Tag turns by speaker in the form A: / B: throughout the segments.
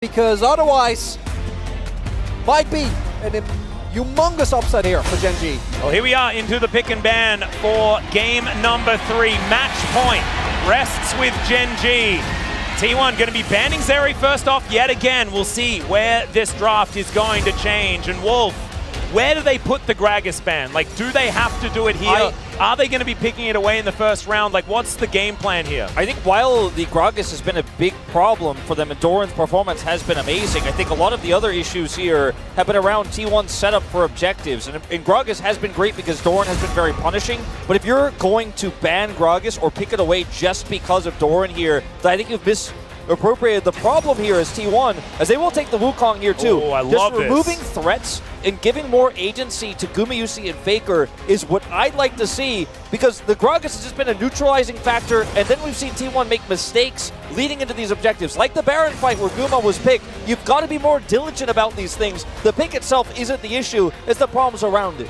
A: because otherwise might be an humongous upset here for Gen G.
B: Well, here we are into the pick and ban for game number 3. Match point rests with Gen G. T1 going to be banning Zeri first off yet again. We'll see where this draft is going to change. And Wolf, where do they put the Gragas ban? Like, do they have to do it here? Are they going to be picking it away in the first round? Like, what's the game plan here?
C: I think while the Gragas has been a big problem for them, and Doran's performance has been amazing, I think a lot of the other issues here have been around T1's setup for objectives. And Gragas has been great because Doran has been very punishing. But if you're going to ban Gragas or pick it away just because of Doran here, then I think you've misappropriated. The problem here is T1, as they will take the Wukong here too.
B: Oh, I love
C: just
B: this.
C: Removing threats and giving more agency to Gumayusi and Faker is what I'd like to see, because the Gragas has just been a neutralizing factor, and then we've seen T1 make mistakes leading into these objectives. Like the Baron fight where Guma was picked, you've got to be more diligent about these things. The pick itself isn't the issue, it's the problems around it.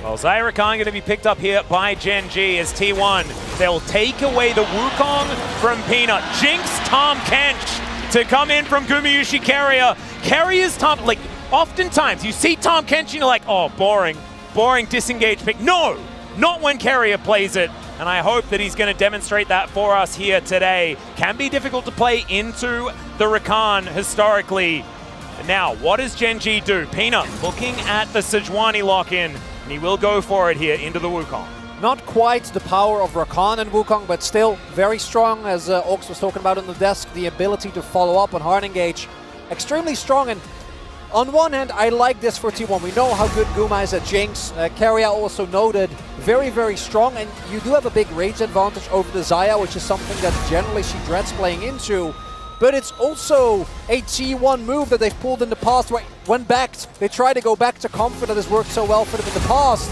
B: Well, Zyra Khan going to be picked up here by Gen G as T1. They'll take away the Wukong from Peanut. Jinx Tahm Kench to come in from Gumayusi Keria. Keria's Tahm, like, oftentimes you see Tahm Kench and you're like, oh, boring disengage pick. No, not when Keria plays it. And I hope that he's going to demonstrate that for us here today. Can be difficult to play into the Rakan historically. And now, what does Gen G do? Peanut looking at the Sejuani lock-in. And he will go for it here into the Wukong.
A: Not quite the power of Rakan and Wukong, but still very strong, as Ox was talking about on the desk. The ability to follow up on hard engage, extremely strong. And on one hand, I like this for T1. We know how good Guma is at Jinx. Keria also noted, very, very strong. And you do have a big range advantage over the Xayah, which is something that generally she dreads playing into. But it's also a T1 move that they've pulled in the past. When backed, they try to go back to comfort that has worked so well for them in the past.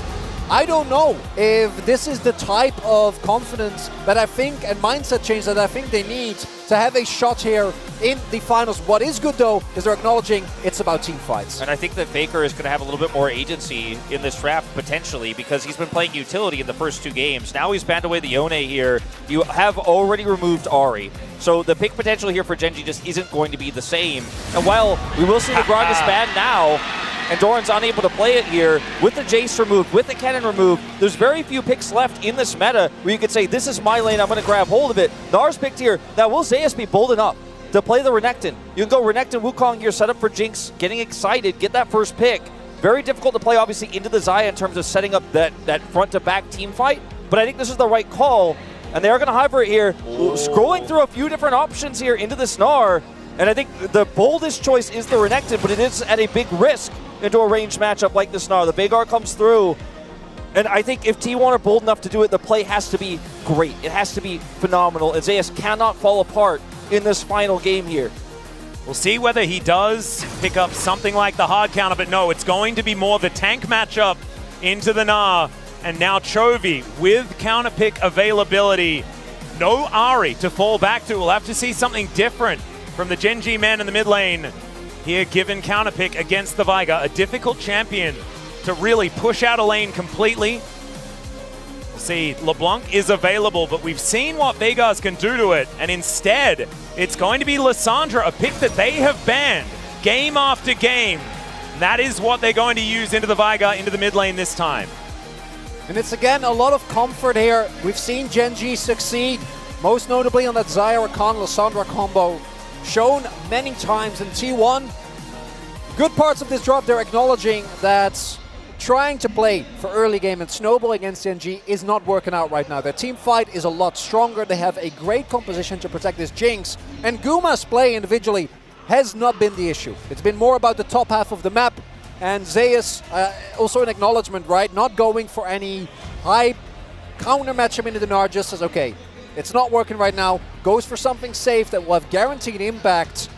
A: I don't know if this is the type of confidence that I think, and mindset change that I think they need to have a shot here in the finals. What is good though is they're acknowledging it's about team fights.
C: And I think that Faker is going to have a little bit more agency in this draft potentially, because he's been playing utility in the first 2 games. Now he's banned away the Oner here. You have already removed Ahri. So the pick potential here for Gen G just isn't going to be the same. And while we will see the Gragas ban now, and Doran's unable to play it here, with the Jace removed, with the Cannon removed, there's very few picks left in this meta where you could say, this is my lane, I'm going to grab hold of it. Nar's picked here. Now will Zeus be bold enough to play the Renekton? You can go Renekton, Wukong here, set up for Jinx, getting excited, get that first pick. Very difficult to play, obviously, into the Xayah in terms of setting up that front-to-back team fight, but I think this is the right call, and they are going to hover it here. Scrolling through a few different options here into the Snar, and I think the boldest choice is the Renekton, but it is at a big risk into a ranged matchup like the Snar. The Veigar comes through, and I think if T1 are bold enough to do it, the play has to be great. It has to be phenomenal, and Zeus cannot fall apart in this final game here.
B: We'll see whether he does pick up something like the hard counter, but no, it's going to be more the tank matchup into the Gnar. And now Chovy with counter pick availability. No Ahri to fall back to. We'll have to see something different from the Gen G man in the mid lane here, given counter pick against the Veigar. A difficult champion to really push out a lane completely. We'll see, LeBlanc is available, but we've seen what Vegas can do to it, and instead, it's going to be Lissandra, a pick that they have banned game after game. That is what they're going to use into the Veigar, into the mid lane this time.
A: And it's again a lot of comfort here. We've seen Gen G succeed, most notably on that Zyra Khan Lissandra combo, shown many times in T1. Good parts of this drop, they're acknowledging that trying to play for early game and snowball against Gen G is not working out right now. Their team fight is a lot stronger. They have a great composition to protect this Jinx, and Guma's play individually has not been the issue. It's been more about the top half of the map, and Zeus, also an acknowledgement, right? Not going for any high counter matchup into the Gnar, just says, okay, it's not working right now. Goes for something safe that will have guaranteed impact.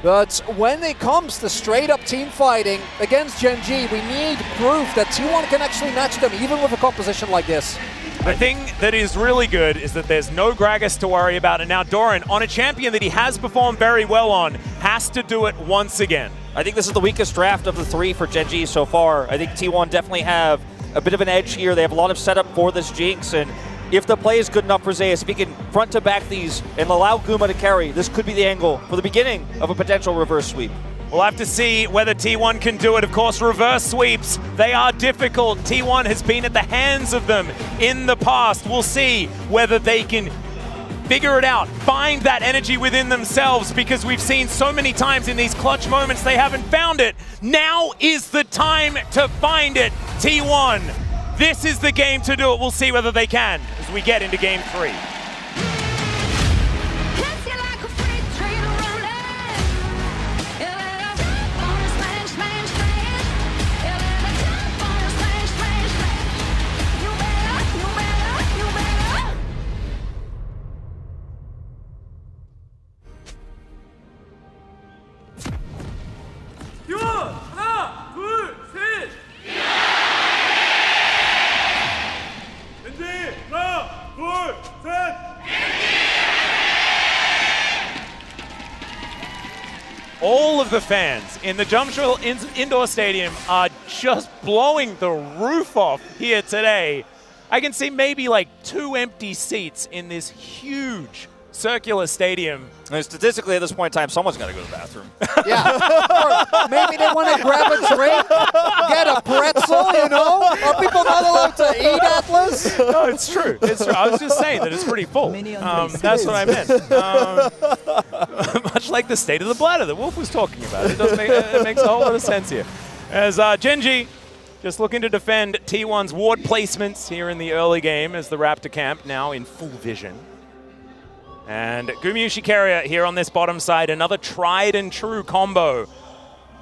A: But when it comes to straight-up team fighting against Gen G, we need proof that T1 can actually match them, even with a composition like this.
B: The thing that is really good is that there's no Gragas to worry about, and now Doran, on a champion that he has performed very well on, has to do it once again.
C: I think this is the weakest draft of the 3 for Gen G so far. I think T1 definitely have a bit of an edge here. They have a lot of setup for this Jinx, and if the play is good enough for Zeus, if he can front to back these and allow Guma to carry, this could be the angle for the beginning of a potential reverse sweep.
B: We'll have to see whether T1 can do it. Of course, reverse sweeps, they are difficult. T1 has been at the hands of them in the past. We'll see whether they can figure it out, find that energy within themselves, because we've seen so many times in these clutch moments they haven't found it. Now is the time to find it, T1. This is the game to do it. We'll see whether they can as we get into Game 3. All of the fans in the Jumshul Indoor Stadium are just blowing the roof off here today. I can see maybe like 2 empty seats in this huge circular stadium.
C: And statistically, at this point in time, someone's got to go to the bathroom.
A: Yeah. Or maybe they want to grab a drink, get a pretzel, you know? Are people not allowed to eat, Atlas?
B: No, it's true. It's true. I was just saying that it's pretty full. That's what I meant. Much like the state of the bladder that Wolf was talking about. It makes a whole lot of sense here. As Gen.G just looking to defend T1's ward placements here in the early game as the Raptor camp now in full vision. And Gumayusi Keria here on this bottom side, another tried and true combo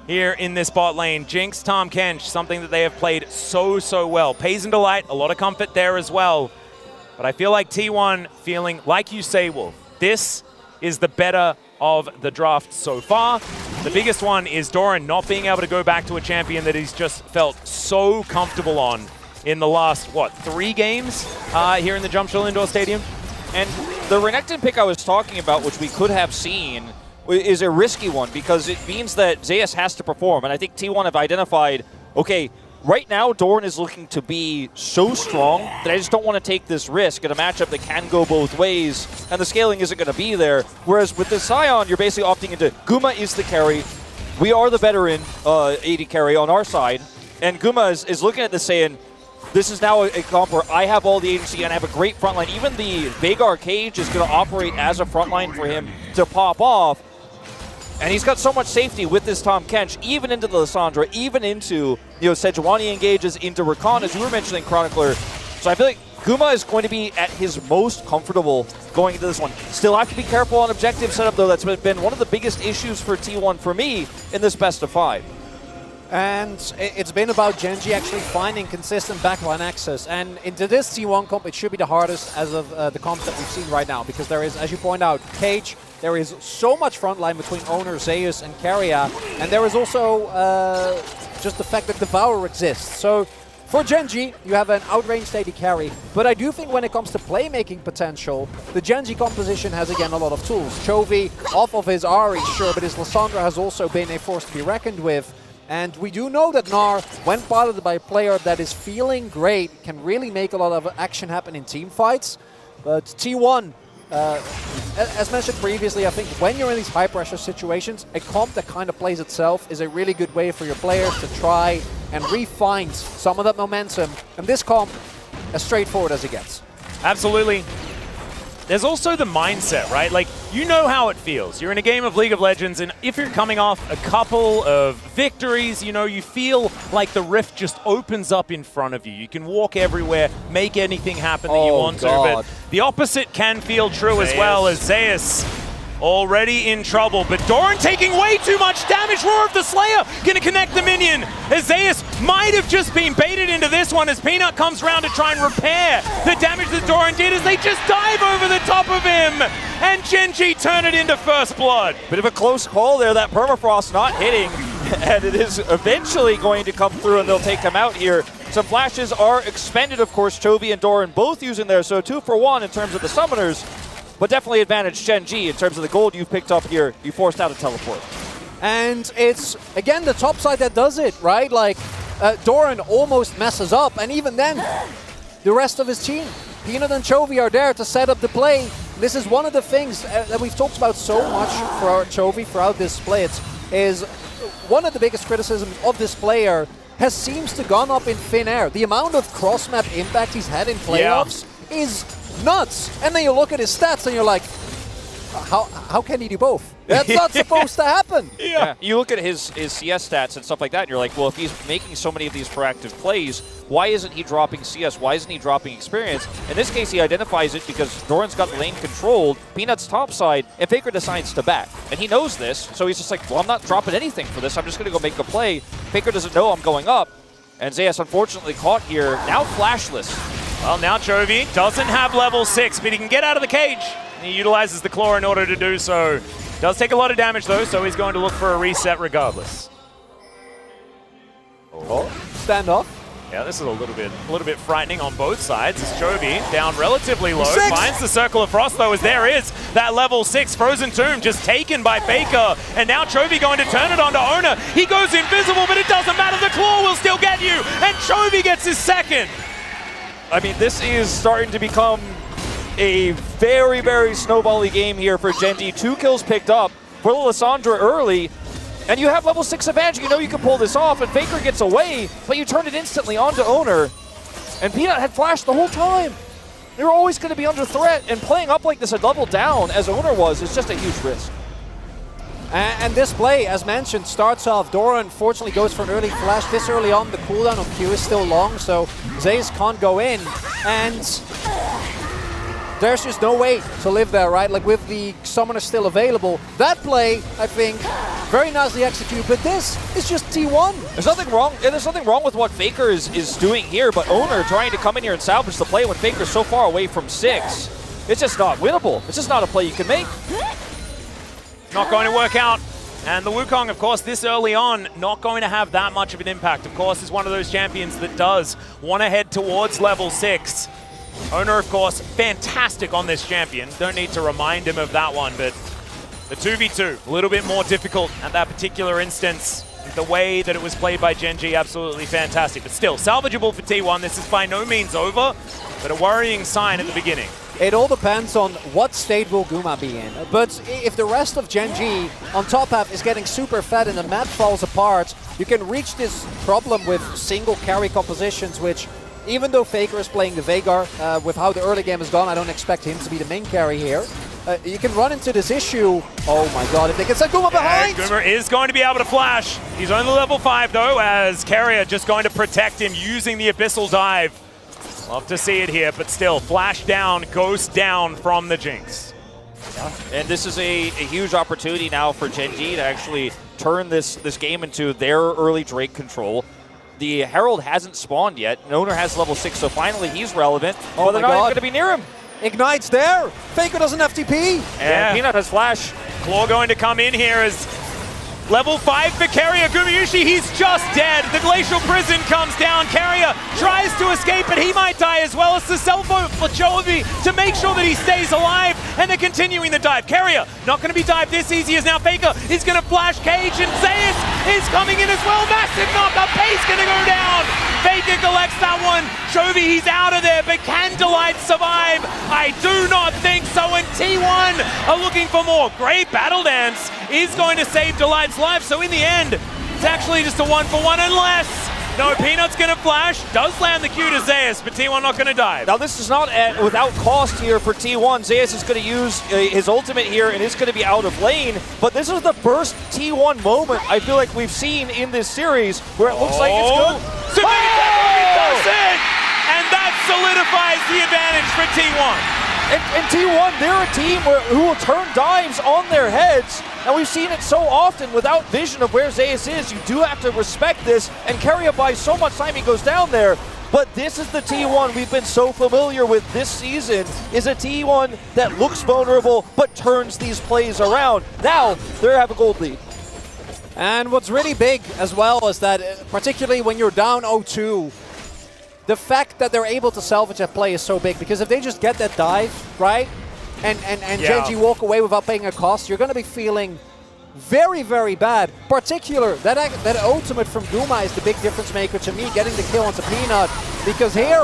B: here in this bot lane. Jinx, Tahm Kench, something that they have played so well. Pays and Delight, a lot of comfort there as well. But I feel like T1 feeling, like you say, Wolf, this is the better of the draft so far. The biggest one is Doran not being able to go back to a champion that he's just felt so comfortable on in the last, 3 games here in the Jumshul Indoor Stadium?
C: And the Renekton pick I was talking about, which we could have seen, is a risky one because it means that Zeus has to perform. And I think T1 have identified, okay, right now Doran is looking to be so strong that I just don't want to take this risk in a matchup that can go both ways, and the scaling isn't going to be there. Whereas with this Sion, you're basically opting into Guma is the carry. We are the veteran AD carry on our side, and Guma is looking at this saying, this is now a comp where I have all the agency and I have a great front line. Even the Veigar cage is going to operate as a front line for him to pop off. And he's got so much safety with this Tahm Kench, even into the Lissandra, even into, Sejuani engages, into Rakan, as you were mentioning, Chronicler. So I feel like Guma is going to be at his most comfortable going into this one. Still have to be careful on objective setup, though. That's been one of the biggest issues for T1 for me in this best of 5.
A: And it's been about Gen.G actually finding consistent backline access. And into this T1 comp, it should be the hardest as of the comps that we've seen right now. Because there is, as you point out, Cage, there is so much frontline between Oner, Zeus, and Keria. And there is also just the fact that Devour exists. So for Gen.G, you have an outrange AD carry. But I do think when it comes to playmaking potential, the Gen.G composition has again a lot of tools. Chovy off of his Ahri, sure, but his Lissandra has also been a force to be reckoned with. And we do know that Gnar, when piloted by a player that is feeling great, can really make a lot of action happen in team fights. But T1, as mentioned previously, I think when you're in these high-pressure situations, a comp that kind of plays itself is a really good way for your players to try and re-find some of that momentum. And this comp, as straightforward as it gets.
B: Absolutely. There's also the mindset, right? Like, you know how it feels. You're in a game of League of Legends, and if you're coming off a couple of victories, you feel like the rift just opens up in front of you. You can walk everywhere, make anything happen that you want to, but the opposite can feel true as well, as Zeus already in trouble, but Doran taking way too much damage. Roar of the Slayer gonna connect the minion, as Zeus might have just been baited into this one as Peanut comes around to try and repair the damage that Doran did as they just dive over the top of him, and Gen.G turn it into first blood.
C: Bit of a close call there, that permafrost not hitting, and it is eventually going to come through and they'll take him out here. Some flashes are expended, of course, Chovy and Doran both using there, so 2 for 1 in terms of the summoners. But definitely advantage Gen.G in terms of the gold you've picked up here. You forced out a teleport.
A: And it's, again, the top side that does it, right? Like, Doran almost messes up, and even then, the rest of his team Peanut and Chovy are there to set up the play. This is one of the things that we've talked about so much for Chovy throughout this split, is one of the biggest criticisms of this player seems to gone up in thin air. The amount of cross-map impact he's had in playoffs is nuts. And then you look at his stats and you're like, how can he do both? That's not supposed to happen.
C: Yeah. You look at his CS stats and stuff like that, and you're like, well, if he's making so many of these proactive plays, why isn't he dropping CS? Why isn't he dropping experience? In this case, he identifies it because Doran's got lane controlled, Peanut's top side, and Faker decides to back. And he knows this, so he's just like, well, I'm not dropping anything for this. I'm just going to go make a play. Faker doesn't know I'm going up. And Zeus unfortunately caught here, now flashless.
B: Well, now Chovy doesn't have level 6, but he can get out of the cage. He utilizes the claw in order to do so. Does take a lot of damage though, so he's going to look for a reset regardless.
A: Oh, standoff.
B: Yeah, this is a little bit frightening on both sides. As Chovy down relatively low,
A: 6.
B: finds the Circle of Frost though, as there is that level 6 Frozen Tomb just taken by Faker. And now Chovy going to turn it onto Oner. He goes invisible, but it doesn't matter. The claw will still get you, and Chovy gets his second.
C: I mean, this is starting to become a very, very snowbally game here for Gen.G. 2 kills picked up for Lissandra early, and you have level 6 advantage. You know you can pull this off, and Faker gets away, but you turn it instantly onto Oner. And Peanut had flashed the whole time. They were always going to be under threat, and playing up like this a double down, as Oner was, is just a huge risk.
A: And this play, as mentioned, starts off. Dora unfortunately goes for an early flash. This early on, the cooldown on Q is still long, so Zeus can't go in. And there's just no way to live there, right? Like, with the summoner still available. That play, I think, very nicely executed, but this is just T1.
C: There's nothing wrong. Yeah, there's nothing wrong with what Faker is doing here, but Oner trying to come in here and salvage the play when Faker's so far away from 6. It's just not winnable. It's just not a play you can make.
B: Not going to work out. And the Wukong, of course, this early on, not going to have that much of an impact. Of course, is one of those champions that does want to head towards level 6. Oner, of course, fantastic on this champion. Don't need to remind him of that one, but the 2v2, a little bit more difficult at that particular instance. The way that it was played by Gen.G, absolutely fantastic. But still, salvageable for T1. This is by no means over, but a worrying sign at the beginning.
A: It all depends on what state will Guma be in. But if the rest of Gen.G on top half is getting super fat and the map falls apart, you can reach this problem with single carry compositions, which, even though Faker is playing the Veigar, with how the early game has gone, I don't expect him to be the main carry here. You can run into this issue. Oh my god, if they can send Guma behind!
B: Guma is going to be able to flash. He's only level 5 though, as Keria just going to protect him using the Abyssal Dive. Love to see it here, but still, flash down, ghost down from the Jinx.
C: Yeah. And this is a huge opportunity now for Gen.G to actually turn this game into their early Drake control. The Herald hasn't spawned yet. Oner has level 6, so finally he's relevant. Oh, they're not even going to be near him.
A: Ignite's there. Faker doesn't have TP.
C: And Peanut has flash.
B: Claw going to come in here as level 5 for Keria. Gumayusi, he's just dead. The Glacial Prison comes down. Keria tries to escape, but he might die as well. It's the cell phone for Chovy to make sure that he stays alive, and they're continuing the dive. Keria not going to be dived this easy as now Faker is going to flash cage, and Zeus is coming in as well. Massive knock-up. Pace going to go down. Faker collects that one. Chovy, he's out of there, but can Delight survive? I do not think so, and T1 are looking for more. Great battle dance is going to save Delight's life, so in the end, it's actually just a 1-for-1 unless, no, Peanut's going to flash, does land the Q to Zeus, but T1 not going to dive.
C: Now this is not without cost here for T1. Zeus is going to use his ultimate here, and it's going to be out of lane, but this is the first T1 moment I feel like we've seen in this series where it looks like it's good.
B: So does it! And that solidifies the advantage for T1.
C: And T1, they're a team who will turn dives on their heads, and we've seen it so often without vision of where Zeus is. You do have to respect this, and Keria buys so much time he goes down there. But this is the T1 we've been so familiar with this season, is a T1 that looks vulnerable but turns these plays around. Now, they have a gold lead.
A: And what's really big as well is that, particularly when you're down 0-2, the fact that they're able to salvage that play is so big, because if they just get that dive, right, and Gen.G walk away without paying a cost, you're going to be feeling very, very bad. Particular, that ultimate from Guma is the big difference maker to me, getting the kill onto Peanut, because here,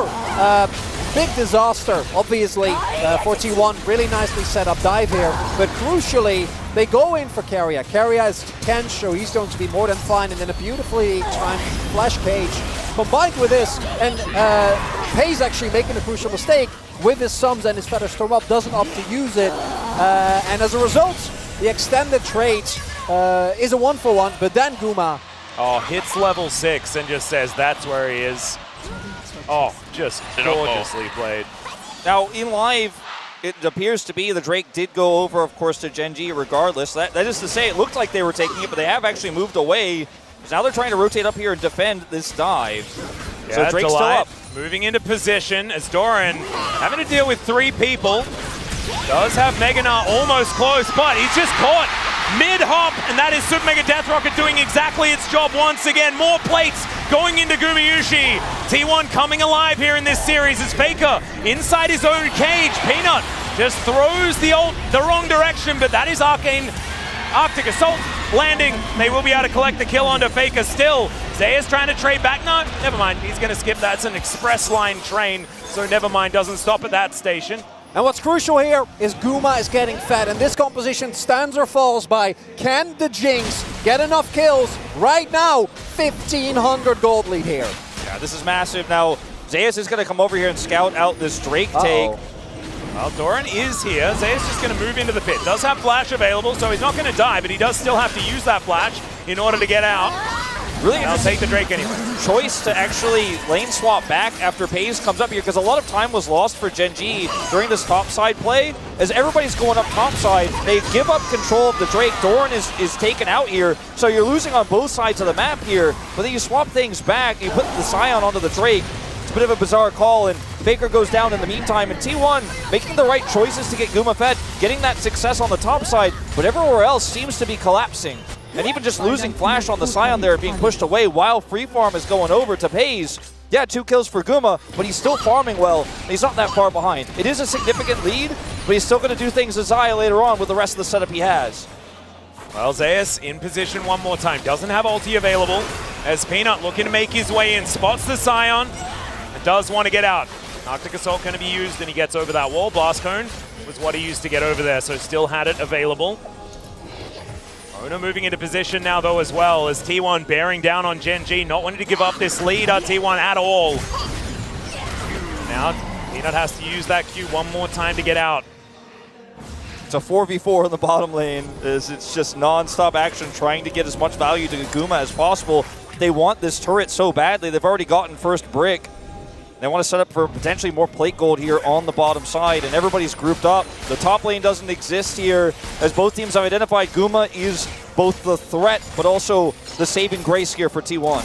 A: big disaster, obviously, for T1. Really nicely set up dive here, but crucially, they go in for Keria. Keria is Kench, so he's going to be more than fine, and then a beautifully timed flash cage. Combined with this, and Pay's actually making a crucial mistake with his sums and his Feather Storm up, doesn't opt to use it, and as a result, the extended trade is a 1-for-1, but then Guma
B: hits level 6 and just says that's where he is. Just gorgeously played.
C: Now, in live, it appears to be the Drake did go over, of course, to Gen.G regardless. That is to say, it looked like they were taking it, but they have actually moved away. Now they're trying to rotate up here and defend this dive.
B: Yeah,
C: so Drake's still up.
B: Moving into position as Doran having to deal with 3 people. Does have Meganar almost close, but he's just caught mid-hop, and that is Super Mega Death Rocket doing exactly its job once again. More plates going into Gumayusi. T1 coming alive here in this series as Faker inside his own cage. Peanut just throws the wrong direction, but that is Arctic Assault landing. They will be able to collect the kill onto Faker still. Zeus trying to trade back. No, never mind. He's going to skip that. It's an express line train, so never mind. Doesn't stop at that station.
A: And what's crucial here is Guma is getting fed, and this composition stands or falls by can the Jinx get enough kills right now? 1,500 gold lead here.
C: Yeah, this is massive. Now, Zeus is going to come over here and scout out this Drake take.
B: Well, Doran is here. Zeus just going to move into the pit. Does have flash available, so he's not going to die, but he does still have to use that flash in order to get out.
C: Really
B: I'll take the Drake anyway.
C: Choice to actually lane swap back after Paze comes up here, because a lot of time was lost for Gen.G during this topside play. As everybody's going up topside, they give up control of the Drake. Doran is taken out here, so you're losing on both sides of the map here. But then you swap things back, you put the Scion onto the Drake. It's a bit of a bizarre call, and Faker goes down in the meantime. And T1 making the right choices to get Guma fed, getting that success on the top side, but everywhere else seems to be collapsing. And even just losing flash on the Scion there, being pushed away while Free Farm is going over to Paze. Yeah, 2 kills for Guma, but he's still farming well, and he's not that far behind. It is a significant lead, but he's still going to do things as Xayah later on with the rest of the setup he has.
B: Well, Zeus in position one more time. Doesn't have ulti available, as Peanut looking to make his way in. Spots the Scion, and does want to get out. Arctic Assault going to be used, and he gets over that wall. Blast Cone was what he used to get over there, so still had it available. Oner moving into position now, though, as well, as T1 bearing down on Gen.G, not wanting to give up this lead on T1 at all. Now, Peanut has to use that Q one more time to get out.
C: It's a 4v4 in the bottom lane. It's just non-stop action, trying to get as much value to Guma as possible. They want this turret so badly. They've already gotten first brick. They want to set up for potentially more plate gold here on the bottom side, and everybody's grouped up. The top lane doesn't exist here, as both teams have identified Guma is both the threat, but also the saving grace here for T1.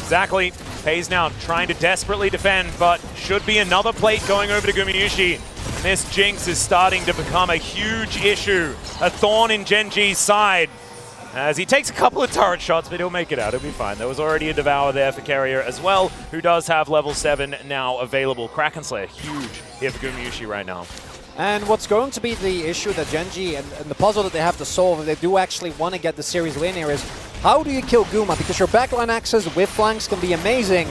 B: Exactly. Paze now trying to desperately defend, but should be another plate going over to Gumayusi. And this Jinx is starting to become a huge issue, a thorn in Gen.G's side. As he takes a couple of turret shots, but he'll make it out. He'll be fine. There was already a Devour there for Keria as well, who does have level 7 now available. Kraken Slayer, huge here for Gumayusi right now.
A: And what's going to be the issue that Gen.G and the puzzle that they have to solve if they do actually want to get the series win here is, how do you kill Guma? Because your backline access with flanks can be amazing.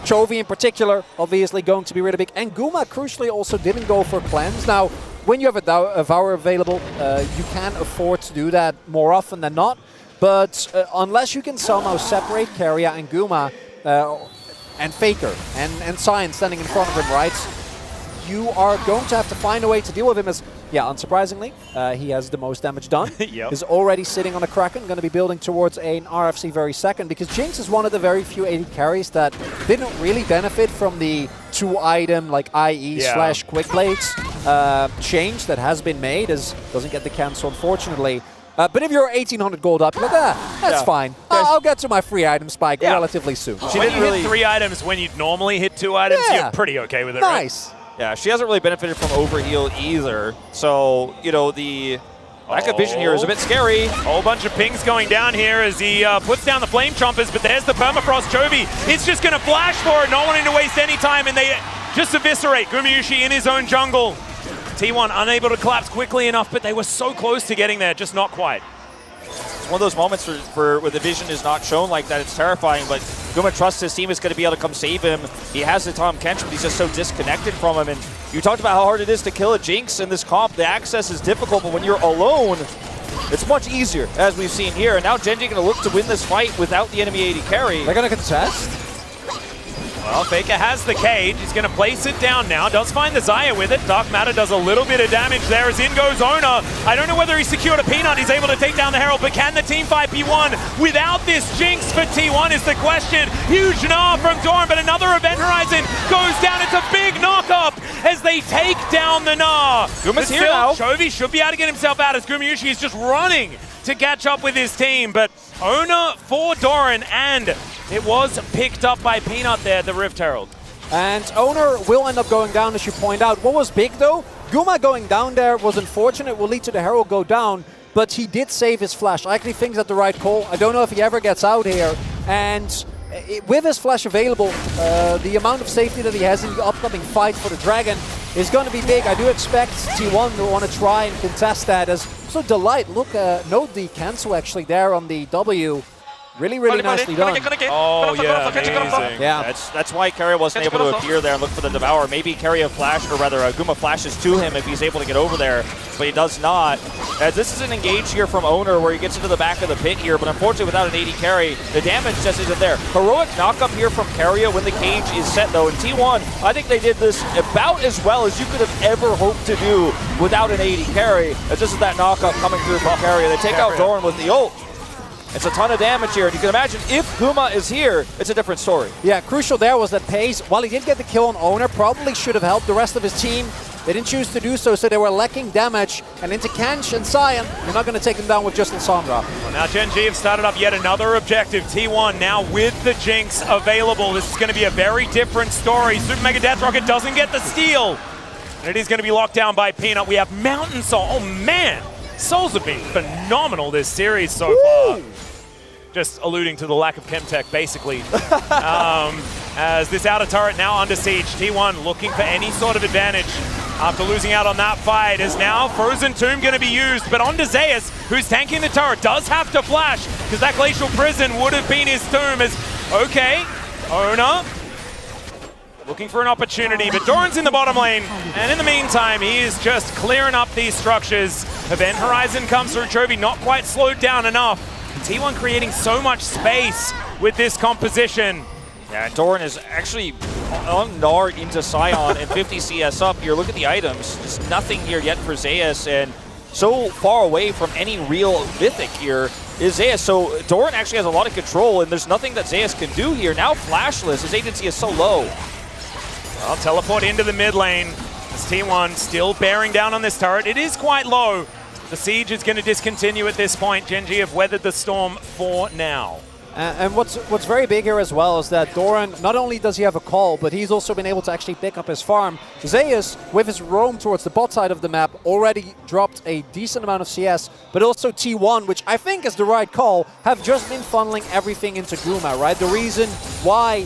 A: Chovy in particular, obviously going to be really big. And Guma, crucially, also didn't go for cleanse. Now, when you have a Devour available, you can afford to do that more often than not. But unless you can somehow separate Keria and Guma and Faker and Scion standing in front of him, right, you are going to have to find a way to deal with him as, yeah, unsurprisingly, he has the most damage done.
B: Yep.
A: He's already sitting on a Kraken, going to be building towards an RFC very second, because Jinx is one of the very few AD carries that didn't really benefit from the 2-item, like IE slash quick blades change that has been made, as doesn't get the cancel, unfortunately. But if you're 1,800 gold up, you're like, that's fine. I'll get to my free item spike relatively soon.
B: She didn't really hit 3 items when you'd normally hit 2 items, you're pretty okay with it,
A: nice.
B: Right?
C: Yeah, she hasn't really benefited from overheal either. So, you know, the lack of vision here is a bit scary.
B: Whole bunch of pings going down here as he puts down the Flame Chompers, but there's the Permafrost Chovy. It's just going to flash for it, not wanting to waste any time, and they just eviscerate Gumayusi in his own jungle. T1 unable to collapse quickly enough, but they were so close to getting there, just not quite.
C: It's one of those moments where the vision is not shown like that. It's terrifying, but Guma trusts his team is going to be able to come save him. He has the Tom Kench, but he's just so disconnected from him. And you talked about how hard it is to kill a Jinx in this comp. The access is difficult, but when you're alone, it's much easier, as we've seen here. And now Gen.G going to look to win this fight without the enemy AD carry.
A: They're going to contest.
B: Well, Faker has the cage. He's going to place it down now. Does find the Xayah with it. Dark Matter does a little bit of damage there as in goes Oner. I don't know whether he secured a Peanut. He's able to take down the Herald, but can the team fight be won without this Jinx for T1 is the question. Huge gnaw from Doran, but another Event Horizon goes down. It's a big knock-up as they take down the Gnaw.
C: Guma's here now.
B: Chovy should be able to get himself out as Gumayusi is just running to catch up with his team, but Oner for Doran, and it was picked up by Peanut there, the Rift Herald.
A: And Oner will end up going down, as you point out. What was big, though? Guma going down there was unfortunate, will lead to the Herald go down, but he did save his flash. I actually think that's the right call. I don't know if he ever gets out here. And with his flash available, the amount of safety that he has in the upcoming fight for the Dragon is going to be big. I do expect T1 to want to try and contest that. As so Delight, look, note the cancel actually there on the W. Really, really nicely done.
B: Oh, yeah, amazing.
A: Yeah.
C: That's why Keria wasn't able to appear there and look for the Devour. Maybe Keria flashed, or rather Guma flashes to him if he's able to get over there, but he does not. As this is an engage here from Oner where he gets into the back of the pit here, but unfortunately without an AD carry, the damage just isn't there. Heroic knock-up here from Keria when the cage is set though, and T1, I think they did this about as well as you could have ever hoped to do without an AD carry, as this is that knock-up coming through from Keria. They take out Doran with the ult. It's a ton of damage here, and you can imagine if Guma is here, it's a different story.
A: Yeah, crucial there was that Pace, while he did get the kill on Oner, probably should have helped the rest of his team. They didn't choose to do so, so they were lacking damage. And into Kench and Sion, you're not going to take them down with just Lissandra.
B: Well, now Gen.G have started up yet another objective. T1 now with the Jinx available. This is going to be a very different story. Super Mega Death Rocket doesn't get the steal. And it is going to be locked down by Peanut. We have Mountain Soul. Oh, man. Souls have been phenomenal this series so far. Just alluding to the lack of Chemtech, basically. As this outer turret now under siege. T1 looking for any sort of advantage after losing out on that fight. Is now Frozen Tomb going to be used, but onto Zeus, who's tanking the turret, does have to flash, because that Glacial Prison would have been his tomb. As, okay, Oner looking for an opportunity, but Doran's in the bottom lane, and in the meantime, he is just clearing up these structures. Event Horizon comes through, Chovy not quite slowed down enough. T1 creating so much space with this composition.
C: Yeah, Doran is actually on Gnar into Sion and 50 CS up here. Look at the items. Just nothing here yet for Zeus, and so far away from any real mythic here is Zeus. So Doran actually has a lot of control, and there's nothing that Zeus can do here. Now flashless, his agency is so low.
B: Well, teleport into the mid lane. As T1 still bearing down on this turret. It is quite low. The siege is going to discontinue at this point. Gen.G have weathered the storm for now.
A: And what's very big here as well is that Doran, not only does he have a call, but he's also been able to actually pick up his farm. Zeus, with his roam towards the bot side of the map, already dropped a decent amount of CS, but also T1, which I think is the right call, have just been funneling everything into Guma, right? The reason why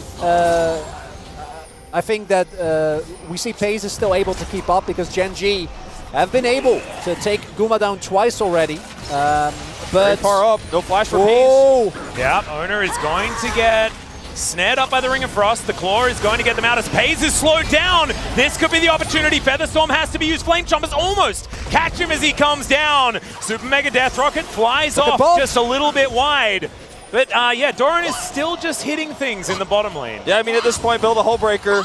A: I think that we see Pace is still able to keep up because Gen.G have been able to take Guma down twice already. But
C: very far up, no flash for Pace.
B: Yep, Oner is going to get snared up by the Ring of Frost. The Claw is going to get them out as Pace is slowed down. This could be the opportunity. Featherstorm has to be used. Flame Chompers almost catch him as he comes down. Super Mega Death Rocket flies off just a little bit wide. But yeah, Doran is still just hitting things in the bottom lane.
C: Yeah, I mean, at this point, build a hull breaker.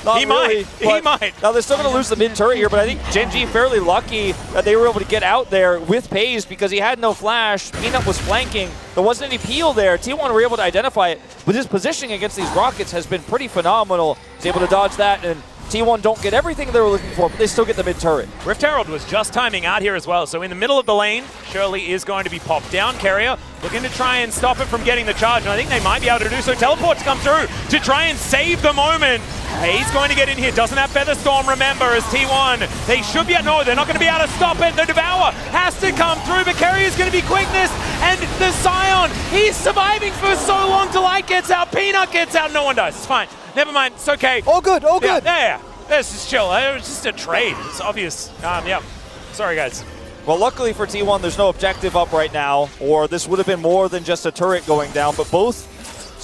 B: He might.
C: Now, they're still going to lose the mid turret here, but I think Gen.G fairly lucky that they were able to get out there with Pace because he had no flash. Peanut was flanking. There wasn't any peel there. T1 were able to identify it, but his positioning against these rockets has been pretty phenomenal. He's able to dodge that, and T1 don't get everything they were looking for, but they still get the mid turret.
B: Rift Herald was just timing out here as well, so in the middle of the lane, Shirley is going to be popped down. Keria looking to try and stop it from getting the charge, and I think they might be able to do so. Teleports come through to try and save the moment. He's going to get in here, doesn't have Featherstorm, remember, as T1. They should be, no, they're not going to be able to stop it. The Devour has to come through, but Keria is going to be quickness, and the Sion, he's surviving for so long. Delight gets out, Peanut gets out, no one dies, it's fine. Never mind, it's okay.
A: All good, all good.
B: Yeah. This is chill. It was just a trade. It's obvious. Yeah. Sorry, guys.
C: Well, luckily for T1, there's no objective up right now, or this would have been more than just a turret going down, but both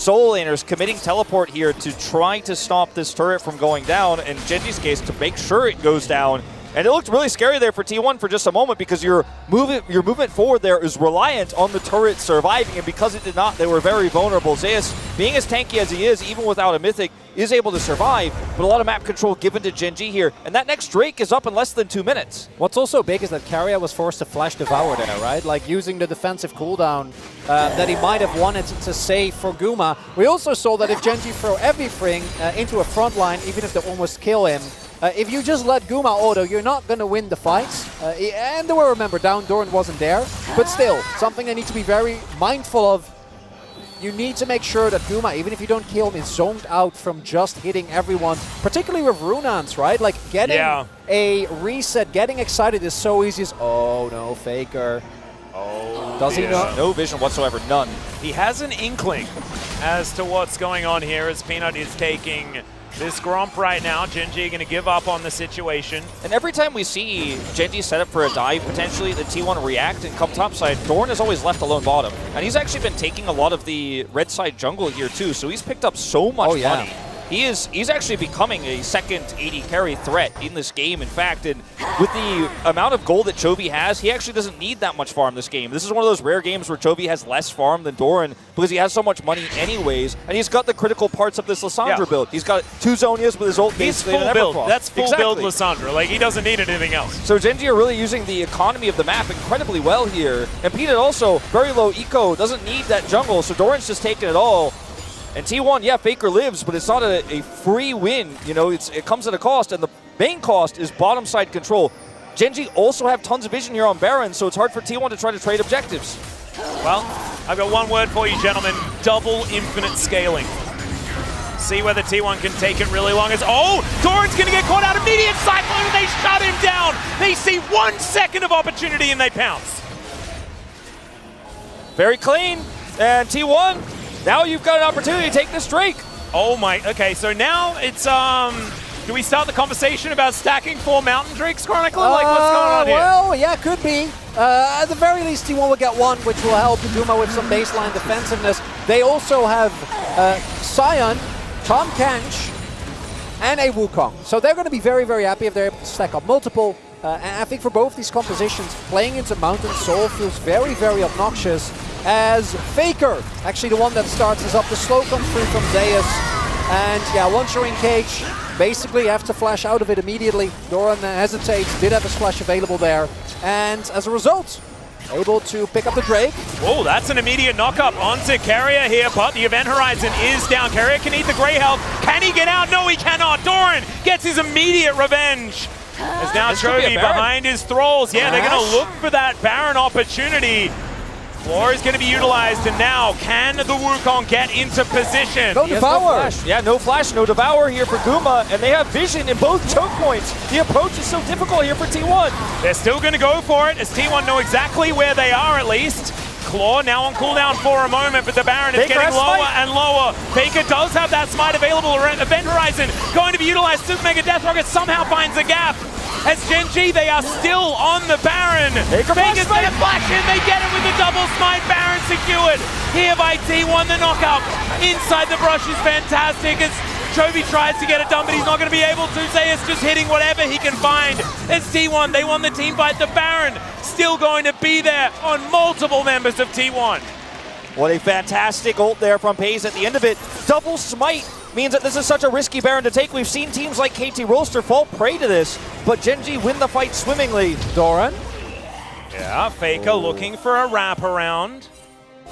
C: Soul Laners committing teleport here to try to stop this turret from going down, and Genji's case to make sure it goes down. And it looked really scary there for T1 for just a moment because your movement forward there is reliant on the turret surviving, and because it did not, they were very vulnerable. Zeus, being as tanky as he is, even without a Mythic, is able to survive, but a lot of map control given to Genji here, and that next Drake is up in less than 2 minutes.
A: What's also big is that Keria was forced to flash Devour there, right? Like using the defensive cooldown that he might have wanted to save for Guma. We also saw that if Genji throw everything into a front line, even if they almost kill him, if you just let Guma auto, you're not going to win the fights. And remember, down Doran wasn't there. But still, something they need to be very mindful of. You need to make sure that Guma, even if you don't kill him, is zoned out from just hitting everyone. Particularly with Runans, right? Like getting a reset, getting excited is so easy. Oh no, Faker.
C: Oh,
A: does he know?
C: No vision whatsoever, none.
B: He has an inkling as to what's going on here as Peanut is taking this Gromp right now. Genji going to give up on the situation.
C: And every time we see Genji set up for a dive, potentially, the T1 react and come topside, Dorn is always left alone bottom. And he's actually been taking a lot of the red side jungle here too, so he's picked up so much money. He's actually becoming a second AD carry threat in this game, in fact, and with the amount of gold that Chovy has, he actually doesn't need that much farm this game. This is one of those rare games where Chovy has less farm than Doran because he has so much money anyways, and he's got the critical parts of this Lissandra build. He's got 2 Zonias with his ult basically.
B: He's full build. That's full build Lissandra. Like, he doesn't need anything else.
C: So Genji are really using the economy of the map incredibly well here, and Peanut also very low eco, doesn't need that jungle, so Doran's just taking it all. And T1, yeah, Faker lives, but it's not a free win. You know, it comes at a cost, and the main cost is bottom side control. Genji also have tons of vision here on Baron, so it's hard for T1 to try to trade objectives.
B: Well, I've got one word for you, gentlemen. Double infinite scaling. See whether T1 can take it really long. Doran's going to get caught out. Immediate cyclone, and they shut him down. They see 1 second of opportunity, and they pounce.
C: Very clean, and T1, now you've got an opportunity to take this Drake.
B: Oh my, okay, so now it's, do we start the conversation about stacking 4 Mountain Drakes, Chronicle? Like, what's going on here?
A: Well, yeah, could be. At the very least, T1 will get 1, which will help Guma with some baseline defensiveness. They also have Sion, Tom Kench, and a Wukong. So they're going to be very, very happy if they're able to stack up multiple. And I think for both these compositions, playing into Mountain Soul feels very, very obnoxious, as Faker, actually the one that starts us up. The slow comes through from Zeus, and yeah, once you're in cage, basically you have to flash out of it immediately. Doran hesitates, did have a splash available there, and as a result, able to pick up the Drake.
B: Oh, that's an immediate knock-up onto Keria here, but the event horizon is down. Keria can eat the Grey Health. Can he get out? No, he cannot. Doran gets his immediate revenge. As now Chovy behind his thralls. Yeah, they're going to look for that Baron opportunity. Floor is going to be utilized, and now can the Wukong get into position?
A: No Devour!
C: No yeah, no flash, no Devour here for Guma, and they have vision in both choke points. The approach is so difficult here for T1.
B: They're still going to go for it, as T1 know exactly where they are at least. Claw now on cooldown for a moment, but the Baron is getting lower and lower. Faker does have that smite available. Event Horizon going to be utilized. Super Mega Death Rocket somehow finds a gap. As Genji, they are still on the Baron. Faker's going to flash in. They get it with the double smite. Baron secured here by T1. The knockup inside the brush is fantastic as Chovy tries to get it done, but he's not going to be able to. Zeus just hitting whatever he can find. It's T1. They won the team fight. The Baron still going to be there on multiple members of T1.
C: What a fantastic ult there from Paze at the end of it. Double smite means that this is such a risky Baron to take. We've seen teams like KT Rolster fall prey to this, but Genji win the fight swimmingly.
A: Doran?
B: Yeah, Faker looking for a wraparound.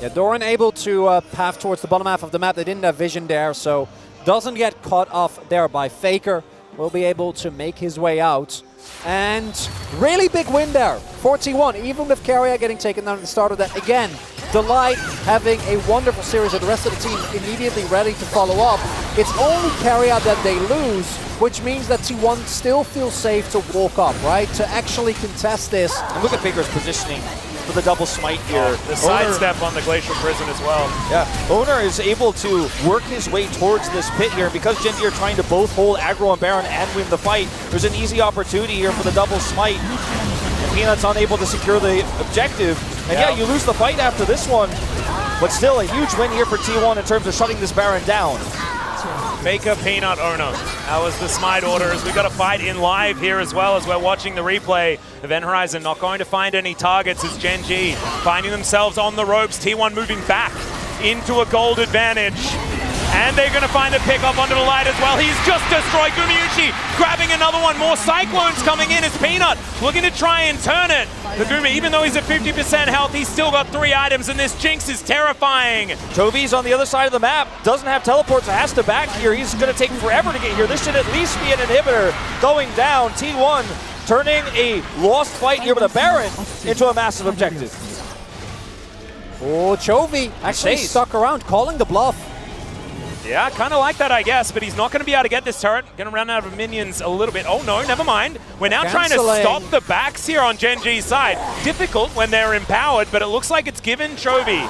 A: Yeah, Doran able to path towards the bottom half of the map. They didn't have vision there, so doesn't get caught off there by Faker. Will be able to make his way out. And really big win there for T1, even with Keria getting taken down at the start of that. Again, Delight having a wonderful series and the rest of the team immediately ready to follow up. It's only Keria that they lose, which means that T1 still feels safe to walk up, right? To actually contest this.
C: And look at Faker's positioning for the double smite here.
B: The sidestep on the Glacial Prison as well.
C: Yeah, Oner is able to work his way towards this pit here. Because Genji are trying to both hold aggro on Baron and win the fight, there's an easy opportunity here for the double smite. And Peanut's unable to secure the objective. And yeah, you lose the fight after this one, but still a huge win here for T1 in terms of shutting this Baron down.
B: Faker, Peanut, Oner. That was the smite orders. We've got a fight in live here as well as we're watching the replay. Event Horizon not going to find any targets as Gen G finding themselves on the ropes. T1 moving back into a gold advantage. And they're going to find a pick up onto the light as well. He's just destroyed Gumayusi, grabbing another one. More Cyclones coming in as Peanut looking to try and turn it. The Guma, even though he's at 50% health, he's still got 3 items, and this Jinx is terrifying.
C: Tovi's on the other side of the map, doesn't have teleports, so has to back here. He's going to take forever to get here. This should at least be an inhibitor going down. T1 turning a lost fight here with a Baron into a massive objective.
A: Oh, Chovy actually stuck around, calling the bluff.
B: Yeah, kind of like that, I guess, but he's not going to be able to get this turret. Going to run out of minions a little bit. Oh, no, never mind. We're now trying to stop the backs here on Gen G's side. Difficult when they're empowered, but it looks like it's given Chovy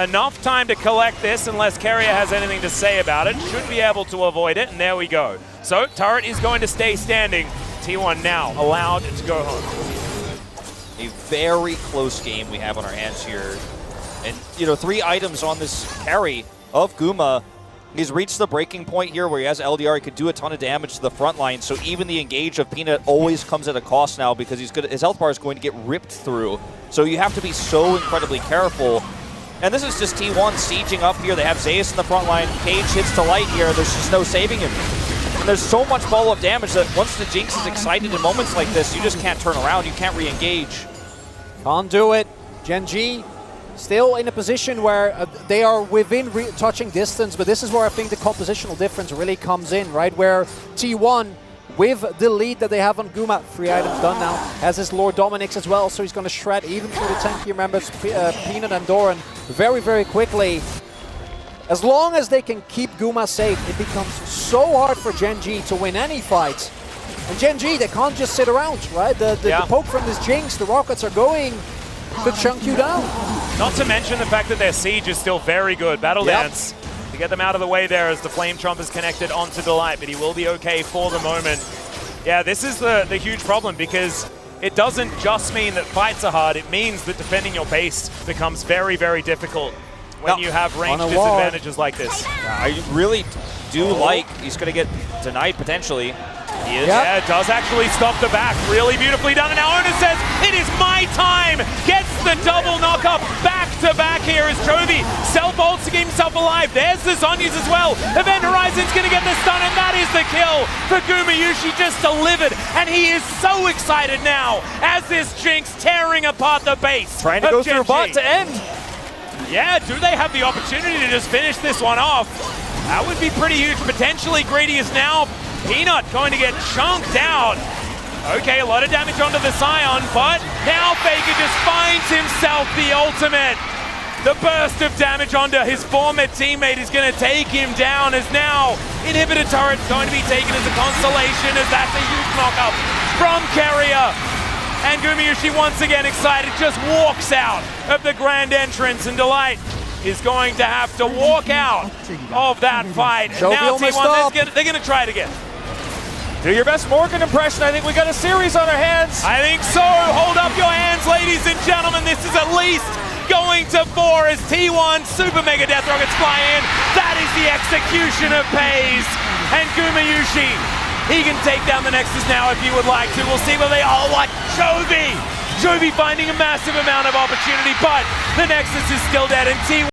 B: enough time to collect this unless Keria has anything to say about it. Should be able to avoid it, and there we go. So, turret is going to stay standing. T1 now allowed to go home.
C: A very close game we have on our hands here. And, you know, 3 items on this carry of Guma. He's reached the breaking point here where he has LDR. He could do a ton of damage to the front line, so even the engage of Peanut always comes at a cost now because his health bar is going to get ripped through. So you have to be so incredibly careful. And this is just T1 sieging up here. They have Zeus in the front line. Cage hits to light here. There's just no saving him. And there's so much follow-up damage that once the Jinx is excited in moments like this, you just can't turn around. You can't re-engage.
A: Can't do it. Gen G still in a position where they are within touching distance, but this is where I think the compositional difference really comes in, right? Where T1, with the lead that they have on Guma, 3 items done now, has his Lord Dominix as well, so he's going to shred even through the tankier members, Peanut and Doran, very, very quickly. As long as they can keep Guma safe, it becomes so hard for Gen G to win any fight. And Gen G, they can't just sit around, right? The poke from this Jinx, the rockets are going to chunk you down.
B: Not to mention the fact that their siege is still very good. Battle Dance to get them out of the way there as the Flame Trump is connected onto Delight, but he will be okay for the moment. Yeah, this is the huge problem because it doesn't just mean that fights are hard, it means that defending your base becomes very, very difficult when you have range disadvantages like this.
C: I really do like he's going to get denied potentially. He is.
B: Yeah, it does actually stop the back. Really beautifully done. And now Oner says, it is my time. Gets the double knock-up back to back here as Chovy self-ults to keep himself alive. There's the Zhonya's as well. Event Horizon's going to get the stun, and that is the kill for Gumayusi, just delivered. And he is so excited now as this Jinx tearing apart the base.
C: Trying to go through bot to end.
B: Yeah, do they have the opportunity to just finish this one off? That would be pretty huge. Potentially Greedy is now Peanut going to get chunked out. Okay, a lot of damage onto the Scion, but now Faker just finds himself the ultimate. The burst of damage onto his former teammate is going to take him down as now Inhibitor Turret going to be taken as a consolation as that's a huge knockup from Keria. And Gumayusi once again excited, just walks out of the grand entrance, and Delight is going to have to walk out of that fight. And now T1, they're going to try it again.
C: Do your best Morgan impression. I think we got a series on our hands.
B: I think so. Hold up your hands, ladies and gentlemen. This is at least going to 4 as T1 Super Mega Death Rockets fly in. That is the execution of Pays. And Gumayusi, he can take down the Nexus now if you would like to. We'll see where they are. Like Chovy finding a massive amount of opportunity, but the Nexus is still dead, and T1